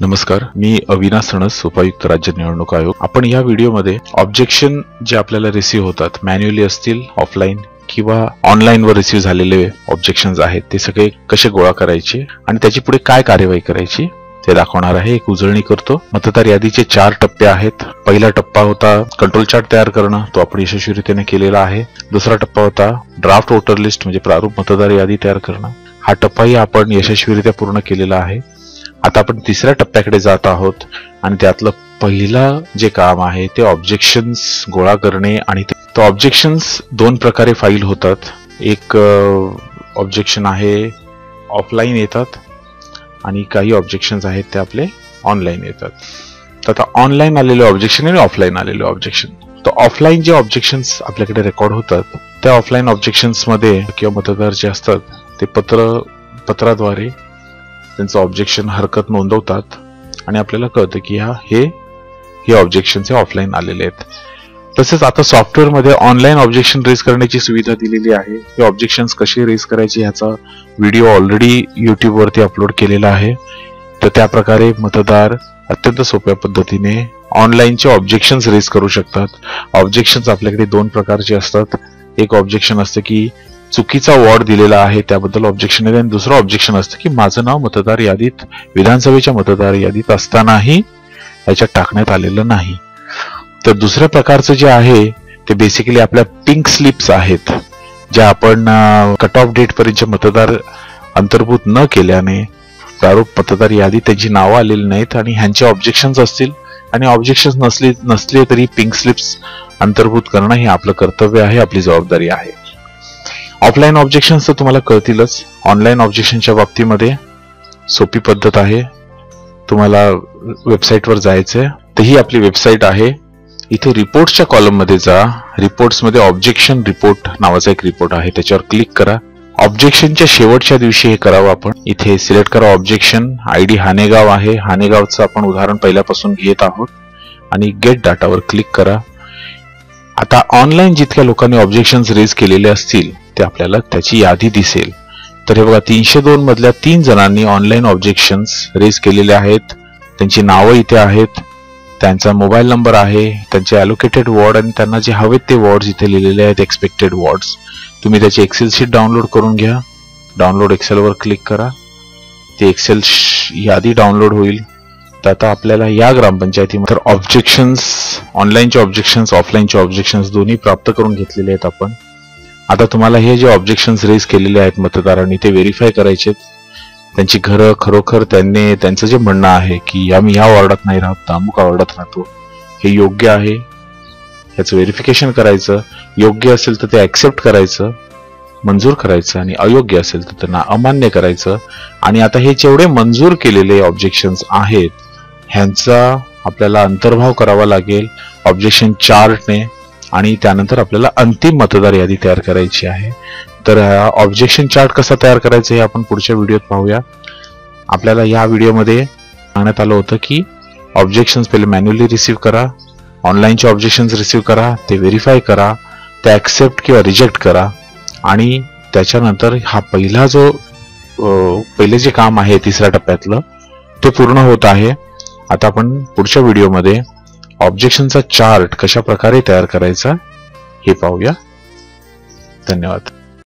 नमस्कार, मी अविनाश सणस, उपायुक्त राज्य निवडणूक आयोग। आपण या व्हिडिओमध्ये ऑब्जेक्शन जे आपल्याला रिसीव्ह होतात, मॅन्युअली असतील, ऑफलाईन किंवा ऑनलाईन वर रिसीव्ह झालेले ऑब्जेक्शन्स आहेत, ते सगळे कसे गोळा करायचे आणि त्याची पुढे काय कार्यवाही करायची ते दाखवणार आहे। एक उजळणी करतो। मतदार यादीचे 4 टप्पे आहेत। पहिला टप्पा होता कंट्रोल चार्ट तयार करणं, तो आपण यशस्वीरित्याने केलेला आहे। दुसरा टप्पा होता ड्राफ्ट वोटर लिस्ट म्हणजे प्रारूप मतदार यादी तयार करणं, हा टप्पाही आपण यशस्वीरित्या पूर्ण केलेला आहे। आता आपण तिसऱ्या टप्प्याकडे जात आहोत आणि त्यातलं पहिलं जे काम आहे ते ऑब्जेक्शन्स गोळा करणे। आणि तो ऑब्जेक्शन्स 2 प्रकारे फाईल होतात। एक ऑब्जेक्शन आहे ऑफलाईन येतात आणि काही ऑब्जेक्शन्स आहेत ते आपले ऑनलाईन येतात। तर आता ऑनलाईन आलेले ऑब्जेक्शन आणि ऑफलाईन आलेले ऑब्जेक्शन, तर ऑफलाईन जे ऑब्जेक्शन्स आपल्याकडे रेकॉर्ड होतात त्या ऑफलाईन ऑब्जेक्शन्स मध्ये किंवा मतदार जे असतात ते पत्राद्वारे त्यांचं ऑब्जेक्शन हरकत नोंदवतात आणि आपल्याला कळतं की हे ऑब्जेक्शन्स ऑफलाईन आलेले आहेत। तसेच आता सॉफ्टवेअर मध्ये ऑनलाईन ऑब्जेक्शन रेज करण्याची सुविधा दिलेली आहे। हे ऑब्जेक्शन्स कसे रेज करायचे याचा व्हिडिओ ऑलरेडी YouTube वरती अपलोड केलेला आहे। तर त्या प्रकारे मतदार अत्यंत सोप्या पद्धतीने ऑनलाईनचे ऑब्जेक्शन्स रेज करू शकतात। ऑब्जेक्शन्स आपल्याकडे 2 प्रकारचे असतात। एक ऑब्जेक्शन असतं की चुकीचा वॉर्ड दिलेला आहे त्याबद्दल ऑब्जेक्शन आहे, आणि दुसरं ऑब्जेक्शन असतं की माझं नाव मतदार यादीत, विधानसभेच्या मतदार यादीत असतानाही याच्यात टाकण्यात आलेलं नाही। तर दुसऱ्या प्रकारचं जे आहे ते बेसिकली आपल्या पिंक स्लिप्स आहेत, ज्या आपण कट ऑफ डेट पर्यंत मतदार अंतर्भूत न केल्याने प्रारूप मतदार यादीत त्यांची नावं आलेली नाहीत आणि ह्यांचे ऑब्जेक्शन्स असतील आणि ऑब्जेक्शन्स नसले तरी पिंक स्लिप्स अंतर्भूत करणं हे आपलं कर्तव्य आहे, आपली जबाबदारी आहे। ऑफलाईन ऑब्जेक्शन्स तर तुम्हाला कळतीलच। ऑनलाईन ऑब्जेक्शनच्या बाबतीमध्ये सोपी पद्धत आहे। तुम्हाला वेबसाईटवर जायचंय, तर ही आपली वेबसाईट आहे। इथे रिपोर्ट्सच्या कॉलम मध्ये जा। रिपोर्ट्स मध्ये ऑब्जेक्शन रिपोर्ट नावाचा एक रिपोर्ट आहे, त्याच्यावर क्लिक करा। ऑब्जेक्शनच्या शेवटच्या दिवशी हे करावं आपण। इथे सिलेक्ट करा ऑब्जेक्शन, आयडी हानेगाव आहे, हानेगावचं आपण उदाहरण पहिल्यापासून घेत आहोत आणि गेट डाटावर क्लिक करा। आता ऑनलाईन जितक्या लोकांनी ऑब्जेक्शन्स रेज केलेले असतील ते आपल्याला त्याची यादी दिसेल। तर हे बघा 302 मधल्या 3 जणांनी ऑनलाईन ऑब्जेक्शन्स रेज केलेले आहेत। त्यांची नावं इथे आहेत, त्यांचा मोबाईल नंबर आहे, त्यांचे अलोकेटेड वॉर्ड आणि त्यांना जे हवेत ते वॉर्ड्स इथे लिहिलेले आहेत, एक्सपेक्टेड वॉर्ड्स। तुम्ही त्याची एक्सेल शीट डाउनलोड करून घ्या। डाउनलोड एक्सेल वर क्लिक करा, ती एक्सेल यादी डाउनलोड होईल। तर आता आपल्याला या ग्रामपंचायतीमध्ये ऑब्जेक्शन्स, ऑनलाईनचे ऑब्जेक्शन्स, ऑफलाईनचे ऑब्जेक्शन्स दोन्ही प्राप्त करून घेतलेले आहेत आपण। आता तुम्हाला हे जे ऑब्जेक्शन्स रेज केलेले आहेत मतदारांनी ते व्हेरीफाय करायचे। त्यांची घरं खरोखर त्यांचं जे म्हणणं आहे की आम्ही या वॉर्डात नाही राहत, अमुक वॉर्डात राहतो, हे योग्य आहे, याचं व्हेरिफिकेशन करायचं। योग्य असेल तर ते ऍक्सेप्ट करायचं, मंजूर करायचं, आणि अयोग्य असेल तर त्यांना अमान्य करायचं। आणि आता हे जेवढे मंजूर केलेले ऑब्जेक्शन्स आहेत ह्यांचा आपल्याला अंतर्भाव करावा लागेल ऑब्जेक्शन चार्टने, आणि त्यानंतर आपल्याला अंतिम मतदार यादी तयार करायची आहे। तर ऑब्जेक्शन चार्ट कसा तयार करायचा हे आपण पुढच्या व्हिडिओत पाहूया। आपल्याला या व्हिडिओमध्ये सांगण्यात आलं होतं की ऑब्जेक्शन्स पहिले मॅन्युअली रिसीव्ह करा, ऑनलाईनचे ऑब्जेक्शन्स रिसीव्ह करा, ते व्हेरीफाय करा, ते ऍक्सेप्ट किंवा रिजेक्ट करा, आणि त्याच्यानंतर हा पहिले जे काम आहे 3ऱ्या टप्प्यातलं ते पूर्ण होत आहे। आता आपण पुढच्या व्हिडिओमध्ये ऑब्जेक्शनचा चार्ट कशा प्रकारे तयार करायचा हे पाहूया। धन्यवाद।